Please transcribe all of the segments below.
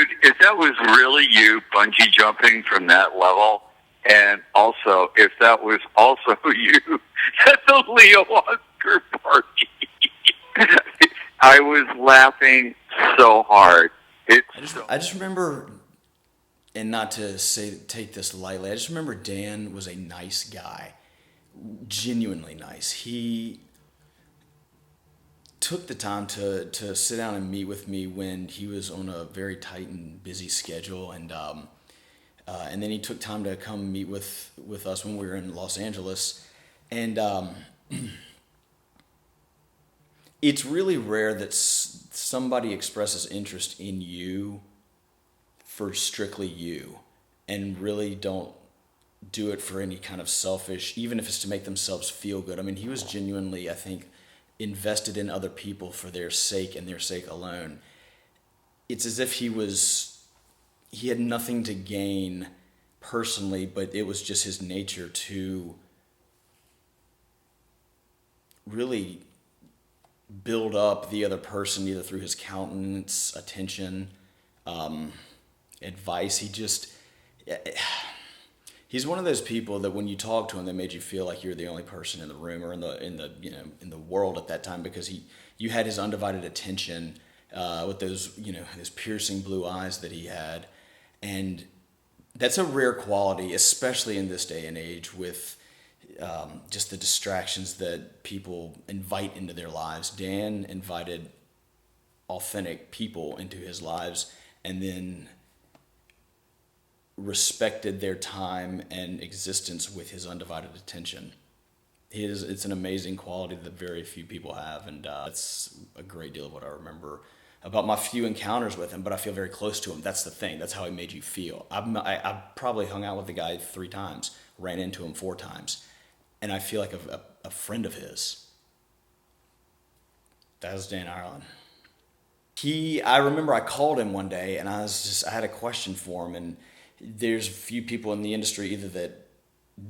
Dude, if that was really you bungee jumping from that level, and also if that was also you at the Leo Oscar party, I was laughing so hard. I just remember, and not to say take this lightly, I just remember Dan was a nice guy, genuinely nice. He took the time to sit down and meet with me when he was on a very tight and busy schedule, and then he took time to come meet with us when we were in Los Angeles, and it's really rare that somebody expresses interest in you for strictly you, and really don't do it for any kind of selfish, even if it's to make themselves feel good. I mean, he was genuinely, I think, invested in other people for their sake and their sake alone. It's as if he had nothing to gain personally, but it was just his nature to really build up the other person, either through his countenance, attention, advice. He's one of those people that when you talk to him, they made you feel like you're the only person in the room or in the world at that time, because you had his undivided attention, with those his piercing blue eyes that he had, and that's a rare quality, especially in this day and age with just the distractions that people invite into their lives. Dan invited authentic people into his lives, and then respected their time and existence with his undivided attention. It's an amazing quality that very few people have, and that's a great deal of what I remember about my few encounters with him, but I feel very close to him. That's the thing. That's how he made you feel. I probably hung out with the guy 3 times, ran into him 4 times, and I feel like a friend of his. That was Dan Ireland. I remember I called him one day, and I had a question for him, and there's a few people in the industry either that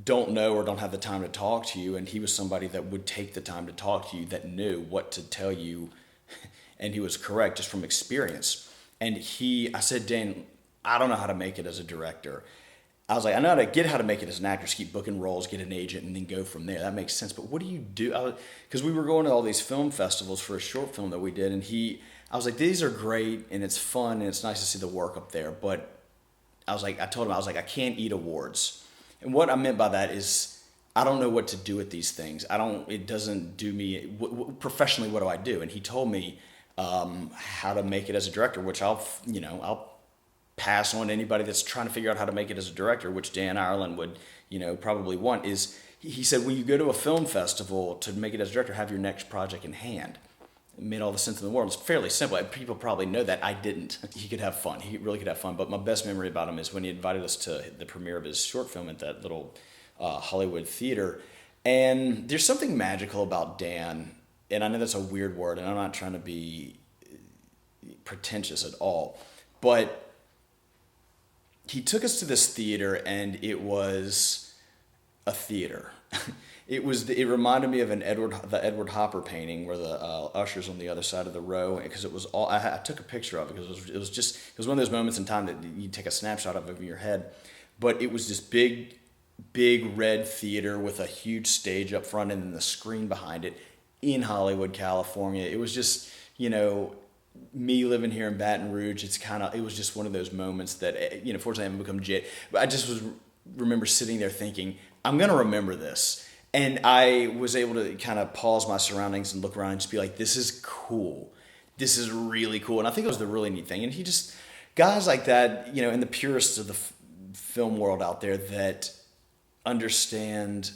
don't know or don't have the time to talk to you, and he was somebody that would take the time to talk to you, that knew what to tell you, and he was correct just from experience. And I said, Dan, I don't know how to make it as a director. I was like, I know how to make it as an actor, just keep booking roles, get an agent, and then go from there. That makes sense. But what do you do? Because we were going to all these film festivals for a short film that we did, and I was like, these are great, and it's fun, and it's nice to see the work up there. But I told him, I can't eat awards. And what I meant by that is, I don't know what to do with these things. It doesn't do me, professionally, what do I do? And he told me how to make it as a director, which I'll pass on to anybody that's trying to figure out how to make it as a director, which Dan Ireland would, probably want, is he said, when you go to a film festival to make it as a director, have your next project in hand. It made all the sense in the world. It's fairly simple. People probably know that. I didn't. He could have fun. He really could have fun. But my best memory about him is when he invited us to the premiere of his short film at that little Hollywood theater. And there's something magical about Dan. And I know that's a weird word, and I'm not trying to be pretentious at all. But he took us to this theater, and it was a theater. It reminded me of the Edward Hopper painting where the usher's on the other side of the row, because it was all, I took a picture of it because it was one of those moments in time that you take a snapshot of in your head. But it was this big red theater with a huge stage up front and then the screen behind it in Hollywood, California. It was just, me living here in Baton Rouge, it was just one of those moments that, fortunately I haven't become jet, but I just remember sitting there thinking, I'm going to remember this. And I was able to kind of pause my surroundings and look around and just be like, this is cool. This is really cool. And I think it was the really neat thing. And guys like that, in the purists of the film world out there that understand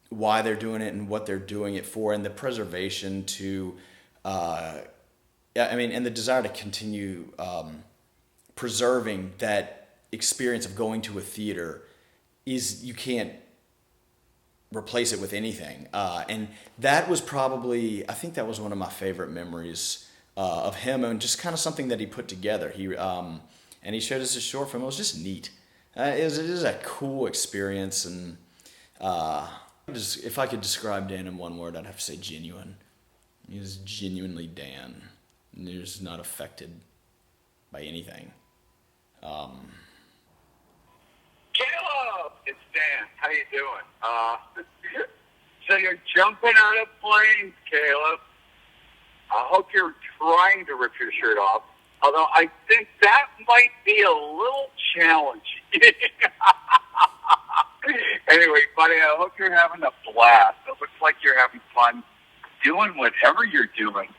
why they're doing it and what they're doing it for, and the preservation to, and the desire to continue preserving that experience of going to a theater you can't replace it with anything. And that was I think that was one of my favorite memories of him, and just kind of something that he put together. And he showed us a short film. It was just neat. It was a cool experience, and if I could describe Dan in one word, I'd have to say genuine. He was genuinely Dan. He was not affected by anything. Caleb, it's Dan. How you doing? So you're jumping out of planes, Caleb. I hope you're trying to rip your shirt off. Although I think that might be a little challenging. Anyway, buddy, I hope you're having a blast. It looks like you're having fun doing whatever you're doing.